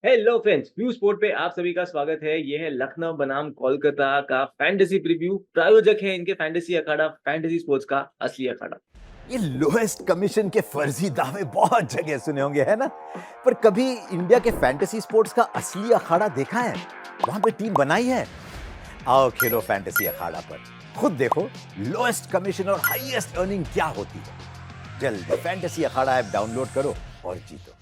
Hello friends, view sport पे आप सभी का स्वागत है। ये है लखनऊ बनाम कोलकाता का फैंटेसी प्रीव्यू। प्रायोजक है इनके फैंटेसी अखाड़ा, फैंटेसी स्पोर्ट्स का असली अखाड़ा। ये लोएस्ट कमीशन के फर्जी दावे बहुत जगह सुने होंगे, है ना? पर कभी इंडिया के फैंटेसी स्पोर्ट्स का असली अखाड़ा देखा है? वहां पे टीम बनाई है? आओ खेलो फैंटेसी अखाड़ा पर। खुद देखो लोएस्ट कमीशन और हाईएस्ट अर्निंग क्या होती है। जल्द फैंटेसी अखाड़ा ऐप डाउनलोड करो और जीतो।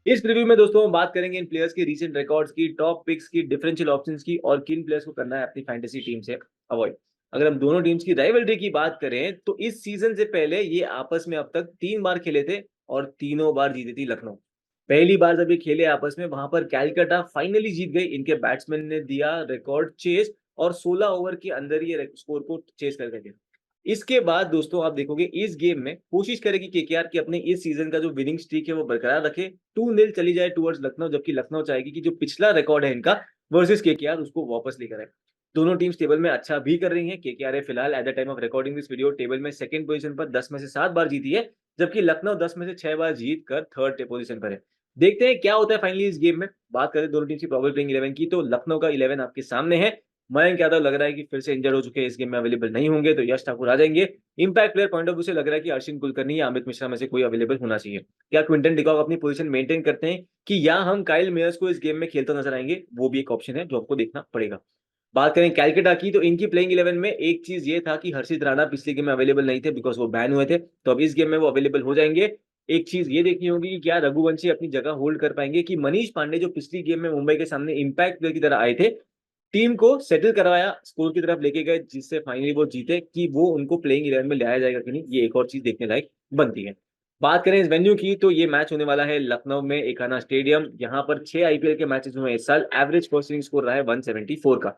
इस प्रीव्यू में दोस्तों हम बात करेंगे इन प्लेयर्स के रीसेंट रिकॉर्ड्स की, टॉप पिक्स की, डिफरेंशियल ऑप्शंस की और किन प्लेयर्स को करना है अपनी फैंटेसी टीम से अवॉइड। अगर हम दोनों टीम्स की राइवलरी की बात करें तो इस सीजन से पहले ये आपस में अब तक 3 बार खेले थे और तीनों बार जीती थी लखनऊ। पहली बार जब ये खेले आपस में, वहां पर कैलकाटा फाइनली जीत गई। इनके बैट्समैन ने दिया रिकॉर्ड चेस और 16 ओवर के अंदर ये स्कोर को चेस कर गए। इसके बाद दोस्तों आप देखोगे इस गेम में कोशिश करेगी केकेआर की अपने इस सीजन का जो विनिंग स्ट्रीक है वो बरकरार रखे। 2-0 चली जाए टुवर्ड्स लखनऊ, जबकि लखनऊ चाहेगी कि जो पिछला रिकॉर्ड है इनका वर्सेस केकेआर उसको वापस लेकर आए। दोनों टीम्स टेबल में अच्छा भी कर रही हैं। केकेआर है फिलहाल at the time of recording this video table में सेकंड पोजीशन पर 10 में से 7 बार जीती है, जबकि लखनऊ 10 में से 6 बार जीत कर थर्ड पोजीशन पर है। देखते हैं क्या होता है फाइनली इस गेम में। बात करें दोनों टीम की प्रॉबल प्लेइंग 11 की, तो लखनऊ का 11 आपके सामने है। मयंक यादव लग रहा है कि फिर से इंजर्ड हो चुके हैं, इस गेम में अवेलेबल नहीं होंगे, तो यश ठाकुर आ जाएंगे। Impact player point of view से लग रहा है कि अर्शिन कुलकर्णी या अमित मिश्रा में से कोई अवेलेबल होना चाहिए। क्या क्विंटन डिकॉक अपनी पोजीशन मेंटेन करते हैं कि या हम काइल मेयर्स को इस गेम में खेलते नजर आएंगे, वो भी एक ऑप्शन है जो आपको देखना पड़ेगा। बात करें कैलकाटा की, तो इनकी प्लेइंग 11 में एक चीज ये था कि हर्षित राणा पिछले गेम में अवेलेबल नहीं थे बिकॉज वो बैन हुए थे, तो अब इस गेम में वो अवेलेबल हो जाएंगे। एक चीज ये देखनी होगी कि क्या रघुवंशी अपनी जगह होल्ड कर पाएंगे, कि मनीष पांडे जो पिछली गेम में मुंबई के सामने इंपैक्ट प्लेयर की तरह आए थे, टीम को सेटल करवाया, स्कोर की तरफ लेके गए जिससे फाइनली वो जीते, कि वो उनको प्लेइंग 11 में लाया जाएगा कि नहीं, ये एक और चीज देखने लायक बनती है। बात करें इस वेन्यू की, तो ये मैच होने वाला है लखनऊ में एकाना स्टेडियम। यहाँ पर 6 आईपीएल के मैचेस हुए इस साल। एवरेज फर्स्ट इनिंग स्कोर रहा है 174 का।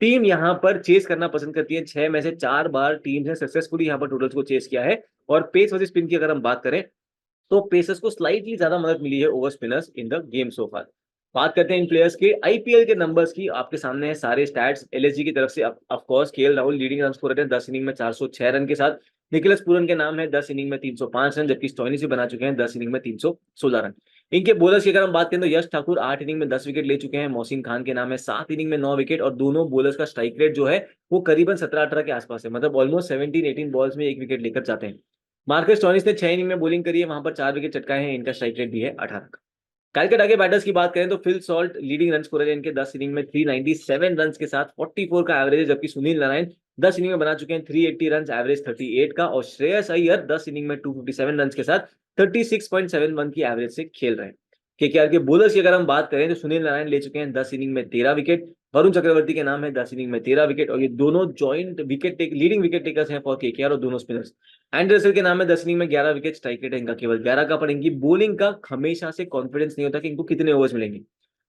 टीम यहाँ पर चेस करना पसंद करती है। 6 में से 4 बार टीम ने सक्सेसफुली यहाँ पर टोटल्स को चेस किया है। और पेस वर्सेस स्पिन की अगर हम बात करें तो पेसर्स को स्लाइटली ज्यादा मदद मिली है over spinners in the game so far. बात करते हैं इन प्लेयर्स के आईपीएल के नंबर्स की, आपके सामने है सारे स्टैट्स एलएसजी की तरफ से। Of course KL Rahul leading run scorer है 10 इनिंग में 406 रन के साथ। निकोलस पूरन के नाम है 10 इनिंग में 305 रन, जबकि स्टोइनिस भी बना चुके हैं 10 इनिंग में 316 रन। इनके बॉलर्स की अगर हम बात करें तो यश ठाकुर 8 इनिंग में 10 विकेट ले चुके हैं। मोहसिन खान के नाम है 7 इनिंग में 9 विकेट, और दोनों बॉलर्स का स्ट्राइक रेट जो है वो करीबन 17-18 के आसपास है, मतलब ऑलमोस्ट 17-18 बॉल्स में 1 विकेट लेकर जाते हैं। मार्कस स्टोइनिस ने 6 इनिंग में बॉलिंग करी है, वहां पर 4 विकेट चटकाए हैं। इनका स्ट्राइक रेट भी है 18 का। कैलकाटा के बैटर्स की बात करें तो Phil Salt leading run scorer है इनके 10 इनिंग में 397 रन के साथ 44 का एवरेज है, जबकि सुनील नारायण 10 इनिंग में बना चुके हैं 380 रन एवरेज 38 का, और श्रेयस अय्यर 10 इनिंग में 257 रन के साथ 36.71 की एवरेज से खेल रहे हैं। केकेआर के बॉलर्स की अगर हम बात करें तो सुनील नारायण ले चुके हैं 10 इनिंग में 13 विकेट। वरुण चक्रवर्ती के नाम है 10 इनिंग में 13 विकेट, और ये दोनों जॉइंट लीडिंग विकेट टेकर्स हैं फॉर केकेआर, और दोनों स्पिनर्स। एंड रसेल के नाम है 10 इनिंग में 11 विकेट, स्ट्राइक रेट है इनका केवल 11 का, पर इनकी बॉलिंग का हमेशा से कॉन्फिडेंस नहीं होता कि इनको कितने ओवर्स मिलेंगे।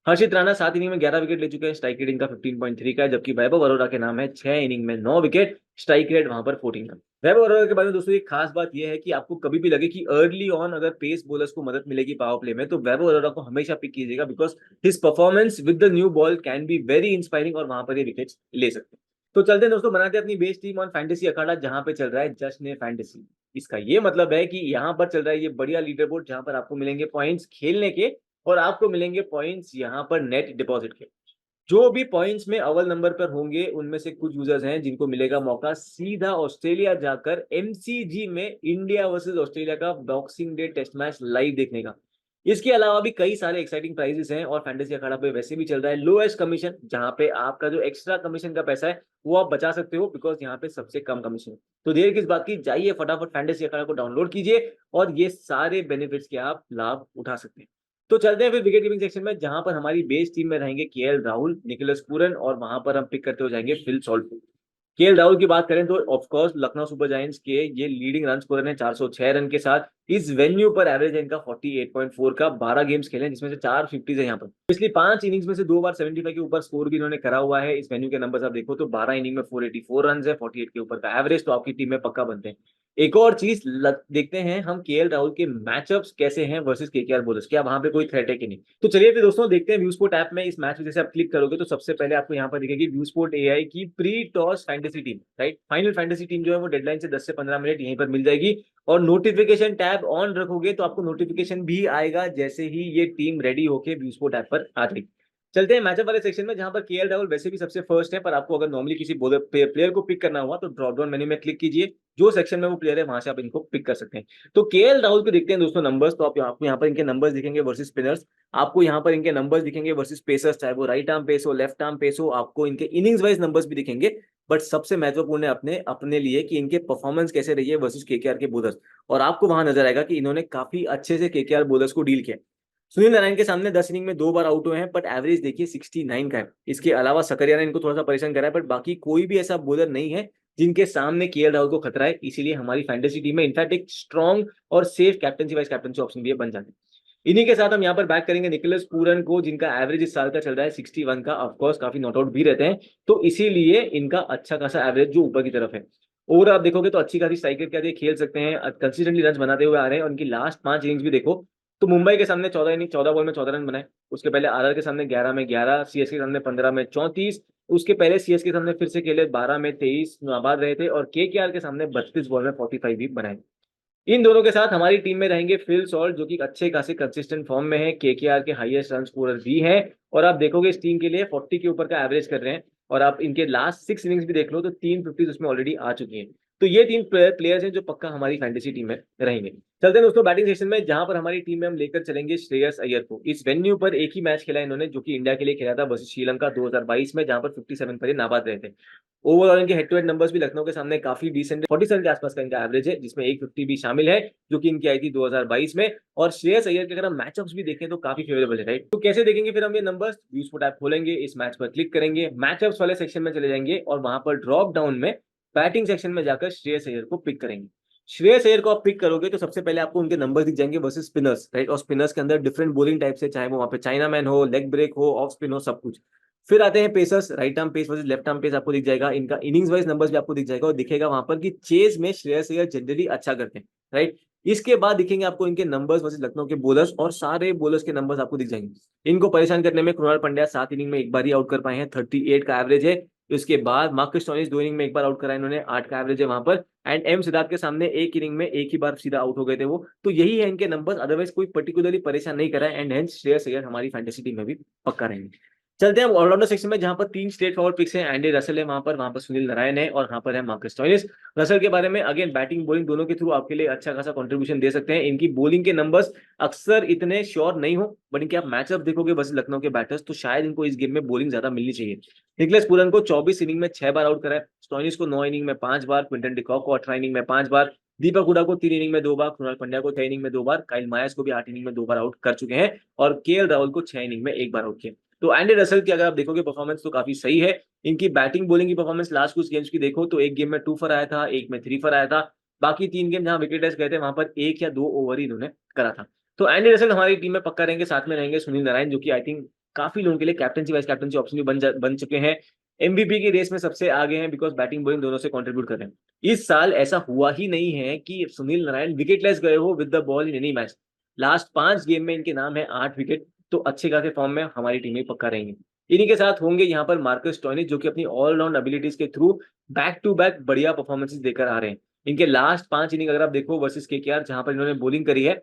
हर्षित राणा 7 इनिंग में 11 विकेट ले चुके हैं, स्ट्राइक रेट इनका 15.3 का है, जबकि वैभव अरोड़ा के नाम है 6 इनिंग में 9 विकेट, स्ट्राइक रेट वहां पर 14 का। वैभव अरोड़ा के बारे में दोस्तों एक खास बात यह है कि आपको कभी भी लगे कि अर्ली ऑन अगर पेस बॉलर्स को मदद मिलेगी पावर प्ले में, तो वैभव अरोड़ा को हमेशा पिक कीजिएगा, because his performance with the new ball can be very inspiring, और वहां पर ये विकेट्स ले सकते हैं। तो चलते हैं दोस्तों, बनाते हैं अपनी बेस टीम ऑन फैंटेसी अखाड़ा, जहां पे चल रहा है जश्न फैंटेसी। इसका ये मतलब है कि यहाँ पर चल रहा है ये बढ़िया लीडर बोर्ड, जहां पर आपको मिलेंगे पॉइंट्स खेलने के, और आपको मिलेंगे पॉइंट्स यहाँ पर नेट डिपॉजिट के। जो भी पॉइंट्स में अव्वल नंबर पर होंगे उनमें से कुछ यूजर्स हैं जिनको मिलेगा मौका सीधा ऑस्ट्रेलिया जाकर एमसीजी में इंडिया वर्सेस ऑस्ट्रेलिया का Boxing Day test match live देखने का। इसके अलावा भी कई सारे एक्साइटिंग प्राइजेस हैं, और फैंटेसी अखाड़ा पे वैसे भी चल रहा है लोएस्ट कमीशन, जहां पे आपका जो एक्स्ट्रा कमीशन का पैसा है वो आप बचा सकते हो, बिकॉज यहाँ पे सबसे कम कमीशन है। तो देर किस बात की, जाइए फटाफट फैंटेसी अखाड़ा को डाउनलोड कीजिए और ये सारे बेनिफिट्स के आप लाभ उठा सकते हैं। तो चलते हैं फिर विकेट कीपिंग सेक्शन में, जहां पर हमारी बेस टीम में रहेंगे केएल राहुल, निकोलस पूरन, और वहां पर हम पिक करते हो जाएंगे फिल सॉल्ट। केएल राहुल की बात करें तो of course Lucknow super giants के ये लीडिंग रन स्कोरर हैं 406 रन के साथ। इस वेन्यू पर एवरेज है इनका 48.4 का। 12 गेम्स खेले जिसमें से 4 50s है यहाँ पर। पिछली 5 इनिंग्स में से 2 बार 75 के ऊपर स्कोर भी इन्होंने करा हुआ है। इस वेन्यू के नंबर्स आप देखो तो 12 इनिंग में 484 रन है, 48 के ऊपर का एवरेज, तो आपकी टीम में पक्का बनते हैं। एक और चीज देखते हैं हम केएल राहुल के मैचअप्स कैसे हैं वर्सेस केकेआर बॉलर्स, क्या वहां पे कोई थ्रेट है कि नहीं। तो चलिए फिर दोस्तों देखते हैं व्यू स्पोर्ट ऐप में इस मैच में जैसे आप क्लिक करोगे तो सबसे पहले आपको यहाँ पर दिखेगी व्यू स्पोर्ट एआई की pre toss fantasy team, right. Final fantasy team जो है वो डेडलाइन से 10 से 15 मिनट यहीं पर मिल जाएगी, और नोटिफिकेशन टैब ऑन रखोगे तो आपको नोटिफिकेशन भी आएगा जैसे ही ये टीम रेडी होके व्यू स्पोर्ट ऐप पर आ जाएगी। चलते हैं मैचअप वाले सेक्शन में, जहां पर केएल राहुल वैसे भी सबसे फर्स्ट है, पर आपको अगर नॉर्मली किसी बॉलर प्लेयर को पिक करना हुआ तो ड्रॉप डाउन मेन्यू में क्लिक कीजिए, जो सेक्शन में वो प्लेयर है वहां से आप इनको पिक कर सकते हैं। तो केएल राहुल को देखते हैं दोस्तों नंबर्स, तो आपको यहाँ पर इनके नंबर्स दिखेंगे वर्सेस स्पिनर्स, आपको यहाँ पर इनके नंबर्स दिखेंगे वर्सेस पेसर्स, चाहे वो राइट आर्म पेस हो लेफ्ट आर्म पेस हो, आपको इनके इनिंग्स वाइज नंबर्स भी दिखेंगे। बट सबसे महत्वपूर्ण है अपने अपने लिए कि इनके परफॉर्मेंस कैसे रही है वर्सेस केकेआर के बॉलर्स, और आपको वहां नजर आएगा कि इन्होंने काफी अच्छे से केकेआर बॉलर्स को डील किया। सुनील नारायण के सामने 10 इनिंग में 2 बार आउट हुए हैं, बट एवरेज देखिए 69 का है। इसके अलावा सकरिया ने इनको थोड़ा सा परेशान करा है, बट बाकी कोई भी ऐसा बॉलर नहीं है जिनके सामने केएल राहुल को खतरा है, इसीलिए हमारी फैंटेसी टीम में इनफैक्ट एक स्ट्रॉन्ग और safe captaincy vice captaincy option भी बन जाते हैं। इन्हीं के साथ हम यहाँ पर बैक करेंगे निकोलस पूरन को, जिनका एवरेज इस साल का चल रहा है 61 का, ऑफकोर्स काफी नॉट आउट भी रहते हैं, तो इसीलिए इनका अच्छा खासा एवरेज जो ऊपर की तरफ है। और आप देखोगे तो अच्छी खासी स्ट्राइक रेट क्या खेल सकते हैं, कंसिस्टेंटली रन बनाते हुए आ रहे हैं, और उनकी लास्ट 5 इनिंग्स भी देखो तो मुंबई के सामने 14 बॉल में 14 रन बनाए, उसके पहले आरआर के सामने 11 में 11, सीएसके के सामने 15 में 34, उसके पहले सीएसके के सामने फिर से खेले 12 में 23 नाबाद रहे थे, और केकेआर के सामने 32 बॉल में 45 भी बनाए। इन दोनों के साथ हमारी टीम में रहेंगे फिल सॉल्ट, जो कि अच्छे खासे कंसिस्टेंट फॉर्म में है, केकेआर के हाईएस्ट रन स्कोरर भी है, और आप देखोगे इस टीम के लिए 40 के ऊपर का एवरेज कर रहे हैं, और आप इनके लास्ट 6 इनिंग्स भी देख लो तो 350 उसमें ऑलरेडी आ चुकी हैं। तो ये 3 प्लेयर्स हैं जो पक्का हमारी फैंटेसी टीम में रहेंगे। चलते हैं दोस्तों बैटिंग सेशन में, जहां पर हमारी टीम में हम लेकर चलेंगे श्रेयस अय्यर को। इस वेन्यू पर एक ही मैच खेला इन्होंने, जो कि इंडिया के लिए खेला था वर्सेस श्रीलंका 2022 में, जहां पर 57 पर ये नाबाद रहे थे। ओवरऑल इनके हेड टू हेड नंबर्स भी लखनऊ के सामने काफी डिसेंट, 47 के आसपास का इनका एवरेज है, जिसमें 150 भी शामिल है, जो कि इनकी आई थी 2022 में। और श्रेयस अय्यर के अगर हम मैचअप्स भी देखें तो काफी फेवरेबल है, राइट। तो कैसे देखेंगे फिर हम ये नंबर्स, व्यू स्पोर्ट ऐप खोलेंगे, इस मैच पर क्लिक करेंगे, मैचअप्स वाले सेक्शन में चले जाएंगे, और वहां पर ड्रॉप डाउन में बैटिंग सेक्शन में जाकर श्रेयस अय्यर को पिक करेंगे। श्रेयस अय्यर को आप पिक करोगे तो सबसे पहले आपको उनके नंबर दिख जाएंगे वर्सेस स्पिनर्स, राइट। और स्पिनर्स के अंदर डिफरेंट बॉलिंग टाइप से, चाहे वो वहां पे चाइना मैन हो, लेग ब्रेक हो, ऑफ स्पिन हो, सब कुछ। फिर आते हैं pacers, right arm pace versus left arm pace आपको दिख जाएगा, इनका इनिंग्स वाइज नंबर्स भी आपको दिख जाएगा, और दिखेगा वहां पर कि चेज में श्रेयस अय्यर जनरली अच्छा करते हैं, राइट। इसके बाद दिखेंगे आपको इनके नंबर्स वर्सेस लखनऊ के बॉलर्स, और सारे बॉलर्स के नंबर्स आपको दिख जाएंगे। इनको परेशान करने में कृणाल पंड्या 7 इनिंग में एक बार ही आउट कर पाए हैं, 38 का एवरेज है। उसके बाद मार्कस स्टोइनिस 2 इनिंग में एक बार आउट करा इन्होंने, 8 का एवरेज है वहां पर। एंड एम सिद्धार्थ के सामने एक इनिंग में एक ही बार सीधा आउट हो गए थे वो। तो यही है इनके नंबर्स, अदरवाइज कोई पर्टिकुलरली परेशान नहीं करा है, एंड हेंस श्रेयस अय्यर हमारी फैंटेसी टीम में भी पक्का रहेंगे। चलते हैं ऑलराउंडर सेक्शन में, जहां पर 3 स्ट्रेट फॉरवर्ड पिक्स हैं, एंडी रसल है वहां पर सुनील नारायण है, और वहां पर है मार्कस स्टोइनिस। रसल के बारे में अगेन बैटिंग बॉलिंग दोनों के थ्रू आपके लिए अच्छा खासा कंट्रीब्यूशन दे सकते हैं। इनकी बॉलिंग के नंबर्स अक्सर इतने श्योर नहीं हो, बट इनके आप मैचअप देखोगे बस लखनऊ के बैटर्स, तो शायद इनको इस गेम में बॉलिंग ज्यादा मिलनी चाहिए। निकलेस पूरन को 24 इनिंग में 6 बार आउट करा है, स्टोइनिस को 9 इनिंग में 5 बार, क्विंटन डिकॉक को 18 इनिंग में 5 बार, दीपक हुडा को 3 इनिंग में 2 बार, कृणाल पंड्या को 6 इनिंग में 2 बार, काइल मायर्स को भी 8 इनिंग में 2 बार आउट कर चुके हैं, और केएल राहुल को 6 इनिंग में 1 बार आउट किया। तो एंडी रसल की अगर आप देखोगे परफॉर्मेंस तो काफी सही है। इनकी बैटिंग बॉलिंग की परफॉर्मेंस लास्ट कुछ गेम्स की देखो तो एक गेम में 2 फॉर आया था, एक में 3 फॉर आया था, बाकी 3 गेम जहां विकेट गए थे वहां पर 1 या 2 ओवर ही इन्होंने करा था। तो एंडी रसल हमारी टीम में पक्का रहेंगे, साथ में रहेंगे सुनील नारायण, जो कि आई थिंक काफी लोगों के लिए कैप्टनसी वाइस कैप्टनसी ऑप्शन भी बन चुके हैं। एमवीपी की रेस में सबसे आगे हैं, बिकॉज बैटिंग बॉलिंग दोनों से कंट्रीब्यूट कर रहे हैं। इस साल ऐसा हुआ ही नहीं है कि सुनील नारायण विकेटलेस गए हो with the ball in any match. Last 5 game में इनके नाम है 8 विकेट, तो अच्छे खासे फॉर्म में हमारी टीम में पक्का रहेंगे। इन्हीं के साथ होंगे यहाँ पर मार्कस स्टोइनिस, जो कि अपनी ऑलराउंड एबिलिटीज के थ्रू बैक टू बैक बढ़िया परफॉर्मेंसेस देकर आ रहे हैं। इनके लास्ट 5 इनिंग अगर आप देखो वर्सेस केकेआर, जहां पर इन्होंने बॉलिंग करी है,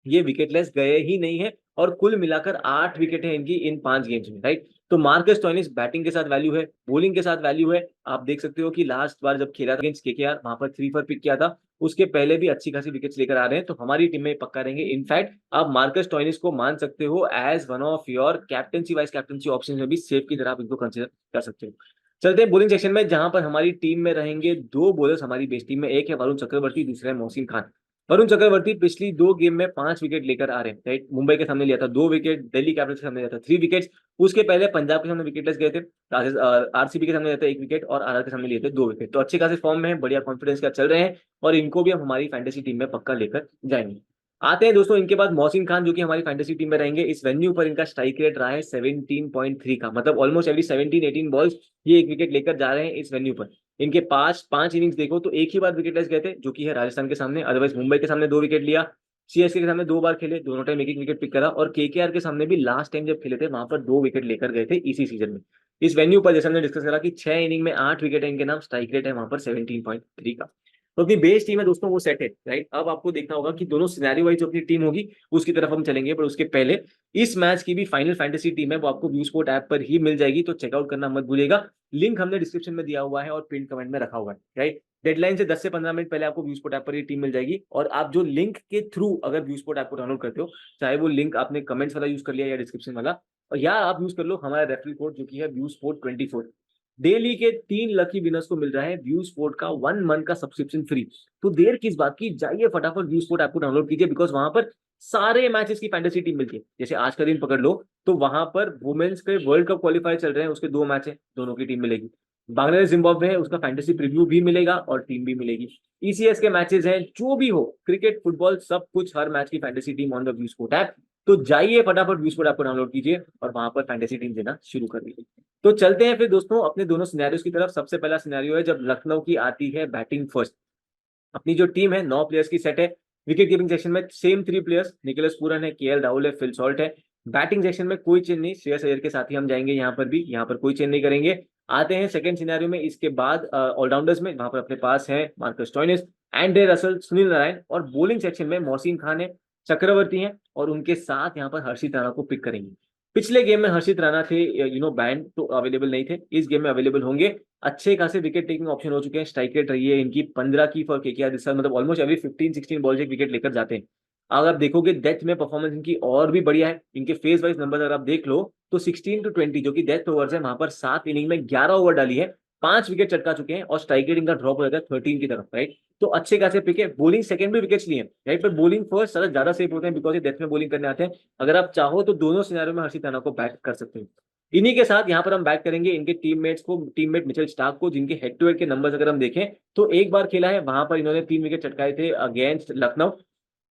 ये विकेटलेस गए ही नहीं है, और कुल मिलाकर 8 विकेट है इनकी इन 5 गेम्स में, राइट। तो मार्कस स्टोइनिस बैटिंग के साथ वैल्यू है, बॉलिंग के साथ वैल्यू है। आप देख सकते हो कि लास्ट बार जब खेला था अगेंस्ट केकेआर वहां पर 3 फॉर पिक किया था, उसके पहले भी अच्छी खासी विकेट्स लेकर आ रहे हैं, तो हमारी टीम में पक्का रहेंगे। इनफैक्ट आप मार्कस स्टोइनिस को मान सकते हो as one of your captaincy vice captaincy option में भी सेफ की तरह आप इनको कंसिडर कर सकते हो। चलते हैं बॉलिंग सेक्शन में, जहां पर हमारी टीम में रहेंगे 2 बॉलर्स हमारी बेस टीम में, एक है वरुण चक्रवर्ती, दूसरा है मोहसिन खान। वरुण चक्रवर्ती पिछली 2 गेम में 5 विकेट लेकर आ रहे हैं, राइट। मुंबई के सामने लिया था 2 विकेट, दिल्ली कैपिटल्स के सामने लिया था 3 विकेट, उसके पहले पंजाब के सामने विकेटलेस गए थे, आरसीबी के सामने लिया था 1 विकेट, और आरआर के सामने लिए थे 2 विकेट। तो अच्छे खासे फॉर्म में है, बढ़िया कॉन्फिडेंस का चल रहे हैं, और इनको भी हम हमारी फैंटेसी टीम में पक्का लेकर जाएंगे। आते हैं दोस्तों इनके बाद मोहसिन खान, जो कि हमारी फैंटेसी टीम में रहेंगे। इस वेन्यू पर इनका स्ट्राइक रेट रहा है 17.3 का, मतलब ऑलमोस्ट एवरी 17-18 बॉल्स ये 1 विकेट लेकर जा रहे हैं इस वेन्यू पर। इनके पांच इनिंग्स देखो तो एक ही बार विकेट लेस गए थे, जो कि है राजस्थान के सामने। अदरवाइज मुंबई के सामने 2 विकेट लिया, सीएसके के सामने 2 बार खेले, दोनों टाइम एक विकेट पिक करा, और केकेआर के सामने भी लास्ट टाइम जब खेले थे वहां पर 2 विकेट लेकर गए थे इसी सीजन में। इस वेन्यू पर जैसे हमने डिस्कस करा कि 6 इनिंग में 8 विकेट है इनके नाम, स्ट्राइक रेट है वहां पर 17.3 का। तो अपनी बेस टीम है दोस्तों वो सेट है, राइट। अब आपको देखना होगा कि दोनों सिनेरियो वाइज जो अपनी टीम होगी उसकी तरफ हम चलेंगे, पर उसके पहले इस मैच की भी फाइनल फैंटेसी टीम है वो आपको व्यू स्पोर्ट ऐप पर ही मिल जाएगी, तो चेकआउट करना मत भूलिएगा। लिंक हमने डिस्क्रिप्शन में दिया हुआ है और पिन कमेंट में रखा हुआ है, राइट। डेडलाइन से 10 से 15 मिनट पहले आपको व्यू स्पोर्ट ऐप पर ये टीम मिल जाएगी, और आप जो लिंक के थ्रू अगर व्यू स्पोर्ट ऐप को डाउनलोड करते हो, चाहे वो लिंक आपने कमेंट्स वाला यूज कर लिया या डिस्क्रिप्शन वाला, और या आप यूज कर लो हमारा रेफरल कोड जो कि है व्यू स्पोर्ट 24। डेली के 3 लकी विनर्स को मिल रहा है व्यू स्पोर्ट का 1 मंथ का सब्सक्रिप्शन फ्री। तो देर किस बात की, जाइए फटाफट व्यू स्पोर्ट ऐप को डाउनलोड कीजिए, बिकॉज वहां पर सारे मैचेस की फैंटेसी टीम मिलती है। जैसे आज का दिन पकड़ लो तो वहां पर वुमेन्स के वर्ल्ड कप क्वालिफायर चल रहे हैं, उसके 2 मैच है, दोनों की टीम मिलेगी। बांग्लादेश जिम्बाब्वे है, उसका फैंटेसी प्रीव्यू भी मिलेगा और टीम भी मिलेगी। ईसीएस के मैचेस हैं, जो भी हो, क्रिकेट फुटबॉल सब कुछ, हर मैच की fantasy team on the view sport app. तो जाइए फटाफट व्यू स्पोर्ट ऐप को डाउनलोड कीजिए और वहां पर फैंटेसी टीम देना शुरू कर दीजिए। तो चलते हैं फिर दोस्तों अपने दोनों सिनेरियोस की तरफ। सबसे पहला सिनेरियो है जब लखनऊ की आती है बैटिंग फर्स्ट। अपनी जो टीम है 9 प्लेयर्स की सेट है। विकेट कीपिंग सेक्शन में सेम 3 प्लेयर्स, निकोलस पूरन है, केएल राहुल है, फिल सॉल्ट है। बैटिंग सेक्शन में कोई चेंज नहीं, श्रेयस अय्यर के साथ ही हम जाएंगे, यहाँ पर भी, यहाँ पर कोई चेंज नहीं करेंगे। आते हैं सेकंड सिनेरियो में, इसके बाद ऑलराउंडर्स में, वहां पर अपने पास है Marcus Stoinis, Andre Russell, Sunil Narayan, और बॉलिंग सेक्शन में मोहसिन खान है, चक्रवर्ती हैं, और उनके साथ यहाँ पर हर्षित राणा को पिक करेंगे। पिछले गेम में हर्षित राणा थे बैंड, तो अवेलेबल नहीं थे, इस गेम में अवेलेबल होंगे। अच्छे खासे विकेट टेकिंग ऑप्शन हो चुके हैं, स्ट्राइक रेट रही है इनकी 15 की फॉर केकेआर इस साल, मतलब ऑलमोस्ट एवरी 15-16 बॉल एक विकेट लेकर जाते हैं। अगर आप देखोगे डेथ में परफॉर्मेंस इनकी और भी बढ़िया है। इनके फेज वाइज नंबर अगर आप देख लो तो 16 to 20 जो कि डेथ ओवर्स है, वहां पर 7 इनिंग में 11 ओवर डाली है, 5 विकेट चटका चुके हैं, और स्ट्राइक रेट इनका ड्रॉप हो जाता है 13 की तरफ, राइट। तो अच्छे खासे पिक है। बॉलिंग सेकंड भी विकेट्स लिए हैं, राइट, पर बॉलिंग फर्स्ट ज्यादा सेफ होते हैं बिकॉज ये डेथ में बॉलिंग करने आते हैं। अगर आप चाहो तो दोनों सिनेरियो में हर्षित राणा को बैक कर सकते हैं। इन्हीं के साथ यहाँ पर हम बैक करेंगे इनके टीममेट मिचेल स्टार्क को, जिनके हेड टू हेड के नंबर्स अगर हम देखें तो एक बार खेला है, वहां पर इन्होंने 3 विकेट चटकाए थे अगेंस्ट लखनऊ।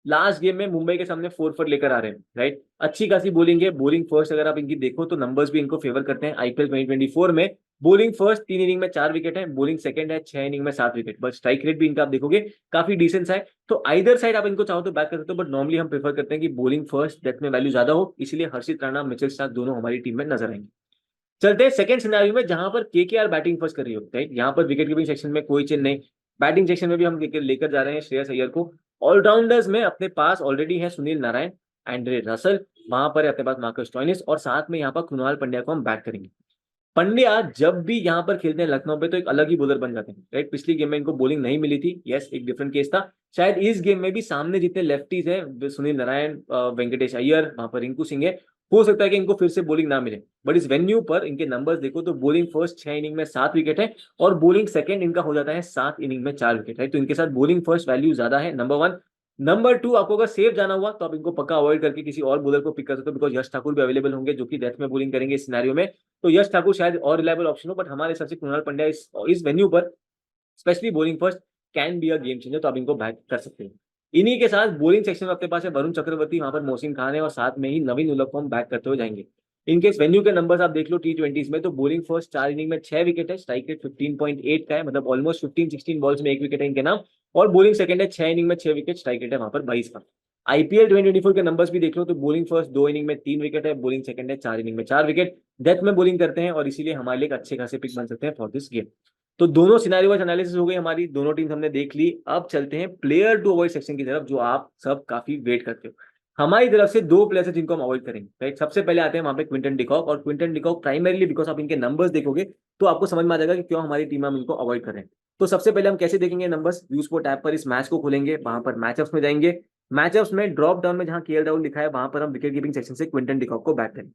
लास्ट गेम में मुंबई के सामने 4 फॉर लेकर आ रहे हैं, राइट। अच्छी खासी बॉलिंग है, बॉलिंग फर्स्ट अगर आप इनकी देखो तो नंबर्स भी इनको फेवर करते हैं। आईपीएल 2024 में बॉलिंग फर्स्ट 3 इनिंग में 4 विकेट है, बॉलिंग सेकंड है 6 इनिंग में 7 विकेट, बट स्ट्राइक रेट भी इनका आप देखोगे काफी डिसेंट है। तो आइदर साइड आप इनको चाहो तो बैक कर सकते हो, बट नॉर्मली हम प्रेफर करते हैं कि बॉलिंग फर्स्ट डेथ में वैल्यू ज्यादा हो, इसलिए हर्षित राणा, मिचेल स्टार्क दोनों हमारी टीम में नजर आएंगे। चलते हैं सेकंड सिनेरियो में, जहां पर केकेआर बैटिंग फर्स्ट कर रही होती है। यहाँ पर विकेट कीपिंग सेक्शन में कोई चेंज नहीं, बैटिंग सेक्शन में भी हम लेकर जा रहे हैं श्रेयस अय्यर को। ऑलराउंडर्स में अपने पास ऑलरेडी है सुनील नारायण, एंड्रे रसल, वहां पर अपने पास मार्कस स्टोइनिस, और साथ में यहाँ पर कृणाल पंड्या को हम बैक करेंगे। पंड्या जब भी यहाँ पर खेलते हैं लखनऊ पे तो एक अलग ही बॉलर बन जाते हैं, राइट। पिछली गेम में इनको बॉलिंग नहीं मिली थी, यस, एक डिफरेंट केस था। शायद इस गेम में भी सामने जितने लेफ्टीज है, सुनील नारायण, वेंकटेश अय्यर, वहां पर रिंकू सिंह है, हो सकता है कि इनको फिर से बॉलिंग ना मिले। बट इस वेन्यू पर इनके नंबर्स देखो तो बॉलिंग फर्स्ट 6 इनिंग में 7 विकेट है, और बॉलिंग सेकंड इनका हो जाता है 7 इनिंग में 4 विकेट है। तो इनके साथ बॉलिंग फर्स्ट वैल्यू ज्यादा है, नंबर 1। नंबर 2, आपको अगर सेफ जाना हुआ तो आप इनको पक्का अवॉइड करके किसी और बॉलर को पिक कर सकते हो, बिकॉज यश ठाकुर भी अवेलेबल होंगे जो कि डेथ में बॉलिंग करेंगे इस सिनेरियो में। तो यश ठाकुर शायद और रिलायबल ऑप्शन हो, बट हमारे हिसाब से कृणाल पंड्या इस वेन्यू पर specially bowling first can be a game changer, तो आप इनको बैक कर सकते हैं। इन्हीं के साथ बॉलिंग सेक्शन में अपने पास है वरुण चक्रवर्ती, वहां पर मोहसिन खान है, और साथ में ही नवीन उलक को हम बैक करते हुए जाएंगे। इनके इस वेन्यू के नंबर्स आप देख लो T20s में, तो बॉलिंग फर्स्ट 4 इनिंग में 6 विकेट है, स्ट्राइक रेट 15.8 का है, मतलब ऑलमोस्ट 15-16 बॉल्स में 1 विकेट है इनके नाम, और बॉलिंग सेकंड है 6 इनिंग में 6 विकेट, स्ट्राइक रेट है वहां पर 22 का। आईपीएल 2024 के नंबर्स भी देख लो तो बॉलिंग फर्स्ट 2 इनिंग में 3 विकेट है, बॉलिंग सेकंड है 4 इनिंग में 4 विकेट, डेथ में बॉलिंग करते हैं, और इसीलिए हमारे लिए एक अच्छे खासे पिक बन सकते हैं फॉर दिस गेम। तो दोनों सिनेरियो वाइज एनालिसिस हो गई हमारी, दोनों टीम्स हमने देख ली। अब चलते हैं प्लेयर टू अवॉइड सेक्शन की तरफ, जो आप सब काफी वेट करते हो। हमारी तरफ से 2 प्लेयर्स हैं जिनको हम अवॉइड करेंगे, राइट। सबसे पहले आते हैं वहां पे क्विंटन डिकॉक, और क्विंटन डिकॉक प्राइमरीली बिकॉज आप इनके नंबर्स देखोगे तो आपको समझ में आ जाएगा कि क्यों हमारी टीम हम इनको अवॉइड कर रहे हैं। तो सबसे पहले हम कैसे देखेंगे नंबर्स, व्यू स्पोर्ट ऐप पर इस मैच को खोलेंगे, वहां पर मैचअप्स में जाएंगे। मैचअप्स में ड्रॉप डाउन में जहां केएल राहुल लिखा है वहां पर हम विकेट कीपिंग सेक्शन से क्विंटन डिकॉक को बैक करेंगे।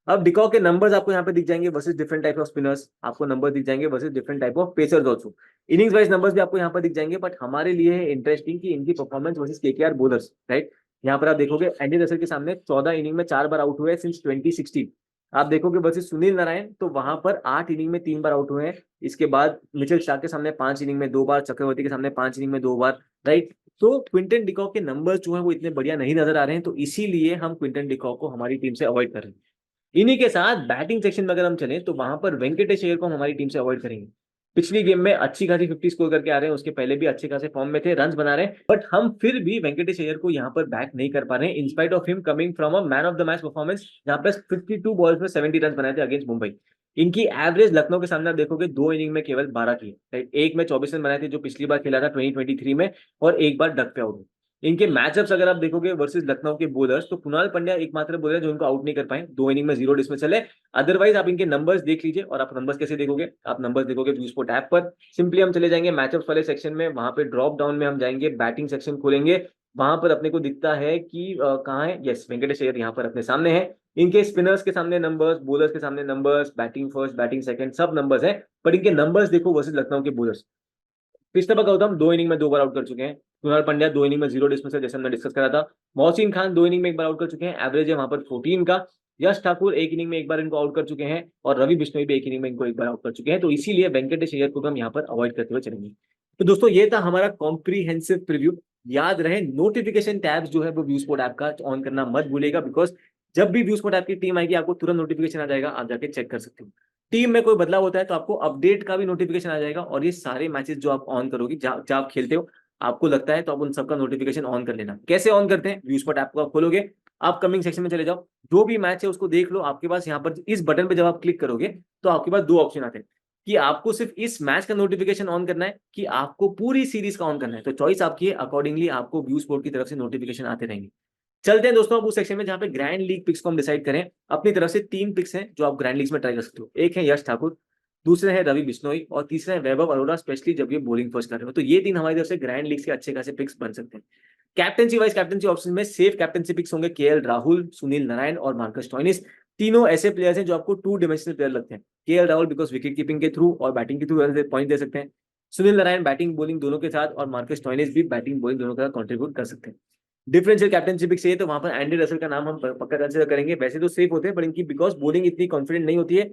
अब डिकॉक के नंबर्स आपको यहाँ पे दिख जाएंगे versus different type off spinners, आपको नंबर दिख जाएंगे versus different type of pacers also. Innings wise numbers भी आपको यहाँ पर दिख जाएंगे, बट हमारे लिए है इंटरेस्टिंग कि इनकी performance versus KKR bowlers, right. यहाँ पर आप देखोगे एंडी रसल के सामने 14 इनिंग में 4 बार आउट हुए हैं सिंस 2016। आप देखोगे वर्सेस सुनील नारायण तो वहां पर 8 इनिंग में 3 बार आउट हुए हैं। इसके बाद मिचेल स्टार्क के सामने 5 इनिंग में 2 बार, चक्रवर्ती के सामने 5 इनिंग में 2 बार, राइट। तो क्विंटन डिकॉक के नंबर्स जो है वो इतने बढ़िया नहीं नजर आ रहे हैं, तो इसीलिए हम क्विंटन डिकॉक को हमारी टीम से अवॉइड कर रहे हैं। इन्हीं के साथ बैटिंग सेक्शन में अगर हम चलें तो वहां पर वेंकटेश अय्यर को हम हमारी टीम से अवॉइड करेंगे। पिछली गेम में अच्छी खासी 50 स्कोर करके आ रहे हैं, उसके पहले भी अच्छे खासे फॉर्म में थे, रन बना रहे हैं, बट हम फिर भी वेंकटेश अय्यर को यहाँ पर बैक नहीं कर पा रहे हैं in spite of him coming from a man of the match performance, जहाँ पे 52 बॉल्स में 70 रन बनाए थे अगेंस्ट मुंबई। इनकी एवरेज लखनऊ के सामने आप देखोगे 2 इनिंग में केवल 12 की है, एक में 24 रन बनाए थे जो पिछली बार खेला था 2023 में, और एक बार डक पे आउट। इनके मैचअप्स अगर आप देखोगे वर्सेस लखनऊ के बॉलर्स, तो कुणाल पंड्या एकमात्र बॉलर है जो इनको आउट नहीं कर पाए, 2 इनिंग में 0 डिसमिसल है। अदरवाइज आप इनके नंबर्स देख लीजिए, और आप नंबर्स कैसे देखोगे, आप नंबर्स देखोगे व्यू स्पोर्ट ऐप पर। सिंपली हम चले जाएंगे मैचअप्स वाले सेक्शन में, वहां पे ड्रॉप डाउन में हम जाएंगे, बैटिंग सेक्शन खोलेंगे, वहां पर अपने को दिखता है कि कहाँ है, यस वेंकटेश अय्यर यहाँ पर अपने सामने है। इनके स्पिनर्स के सामने नंबर्स, बॉलर्स के सामने numbers, batting first batting second सब नंबर्स हैं, पर इनके नंबर्स देखो वर्सेस लखनऊ के बॉलर्स। कृष्णा गौतम 2 इनिंग में 2 बार आउट कर चुके हैं, कुणाल पंड्या 2 इनिंग में 0 डिसमिसल जैसे हमने डिस्कस करा था, मोहसिन खान 2 इनिंग में 1 बार आउट कर चुके हैं, एवरेज है वहां पर 14 का, यश ठाकुर 1 इनिंग में 1 बार इनको आउट कर चुके हैं, और रवि बिश्नोई भी 1 इनिंग में इनको 1 बार आउट कर चुके हैं, तो इसीलिए वेंकटेश अय्यर को हम यहाँ पर अवॉइड करते हुए चलेंगे। तो दोस्तों ये था हमारा कॉम्प्रीहेंसिव प्रीव्यू। याद रहे नोटिफिकेशन टैब्स जो है वो व्यू स्पोर्ट ऐप का ऑन करना मत भूलेगा, बिकॉज जब भी व्यू स्पोर्ट ऐप की टीम आएगी आपको तुरंत नोटिफिकेशन आ जाएगा, आप जाके चेक कर सकते हो। टीम में कोई बदलाव होता है तो आपको अपडेट का भी नोटिफिकेशन आ जाएगा, और ये सारे मैचेस जो आप ऑन करोगे जब आप खेलते हो आपको लगता है तो आप उन सबका नोटिफिकेशन ऑन कर लेना। कैसे ऑन करते हैं, व्यू स्पोर्ट ऐप को आप खोलोगे, आप कमिंग सेक्शन में चले जाओ, जो भी मैच है उसको देख लो, आपके पास यहाँ पर इस बटन पे जब आप क्लिक करोगे तो आपके पास 2 ऑप्शन आते हैं कि आपको सिर्फ इस मैच का नोटिफिकेशन ऑन करना है कि आपको पूरी सीरीज का ऑन करना है। तो चॉइस आपकी है, अकॉर्डिंगली आपको व्यू स्पोर्ट की तरफ से नोटिफिकेशन आते रहेंगे। चलते हैं दोस्तों अब उस सेक्शन में जहां पे ग्रैंड लीग पिक्स को हम डिसाइड करें। अपनी तरफ से 3 पिक्स हैं जो आप ग्रैंड लीग में ट्राई कर सकते हो। एक है यश ठाकुर, दूसरे है रवि बिश्नोई, और तीसरा है वैभव अरोड़ा, स्पेशली जब ये बॉलिंग फर्स्ट कर रहे हो। तो ये 3 हमारी तरफ से ग्रैंड लीग के अच्छे खासे पिक्स बन सकते हैं। कैप्टनसी वाइज कैप्टनसी ऑप्शन में सेफ कैप्टनसी पिक्स होंगे केएल राहुल, सुनील नारायण और मार्कस स्टोइनिस। तीनों ऐसे प्लेयर्स हैं जो आपको 2 डिमेंशनल प्लेयर लगते हैं। KL Rahul because wicket keeping के थ्रू और बैटिंग के थ्रू पॉइंट दे सकते हैं, सुनील नारायण बैटिंग बॉलिंग दोनों के साथ, और मार्कस स्टोइनिस भी बैटिंग बॉलिंग दोनों के साथ कंट्रीब्यूट कर सकते हैं। डिफरेंशियल कैप्टनशिप चाहिए तो वहां पर एंडी रसल का नाम हम पक्का कंसिडर करेंगे। वैसे तो सेफ होते हैं पर इनकी बिकॉज बॉलिंग इतनी कॉन्फिडेंट नहीं होती है,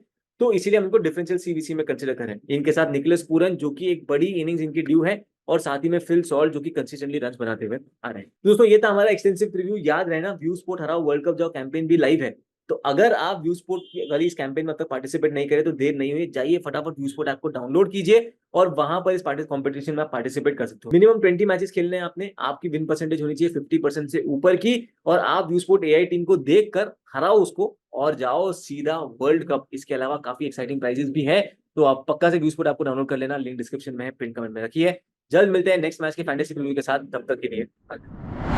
तो इसीलिए हम इनको डिफरेंशियल सीवीसी में कंसिडर करें। इनके साथ निकोलस पूरन जो कि एक बड़ी इनिंग्स इनकी ड्यू है, और साथ ही में फिल सॉल्ट जो कि कंसिस्टेंटली रन बनाते हुए आ रहे हैं। दोस्तों ये था हमारा एक्सटेंसिव रिव्यू। याद रहना व्यू स्पोर्ट हराओ वर्ल्ड कप जो कैंपेन भी लाइव है, तो अगर आप व्यू स्पोर्ट की इस कैंपेन में अब तक पार्टिसिपेट नहीं करें तो देर नहीं हुई, जाइए फटाफट व्यू स्पोर्ट ऐप को डाउनलोड कीजिए और वहां पर इस कॉम्पिटिशन में आप पार्टिसिपेट कर सकते हो। मिनिमम 20 मैचेस खेलने हैं आपने, आपकी विन परसेंटेज होनी चाहिए 50% से ऊपर की, और आप व्यू स्पोर्ट एआई टीम को देखकर हराओ उसको और जाओ सीधा वर्ल्ड कप। इसके अलावा काफी एक्साइटिंग प्राइजेस भी है, तो आप पक्का से व्यू स्पोर्ट आपको डाउनलोड कर लेना, लिंक डिस्क्रिप्शन में है, पिन कमेंट में रखिए। जल्द मिलते हैं नेक्स्ट मैच के फैंटेसी प्रीव्यू के साथ, तब तक के लिए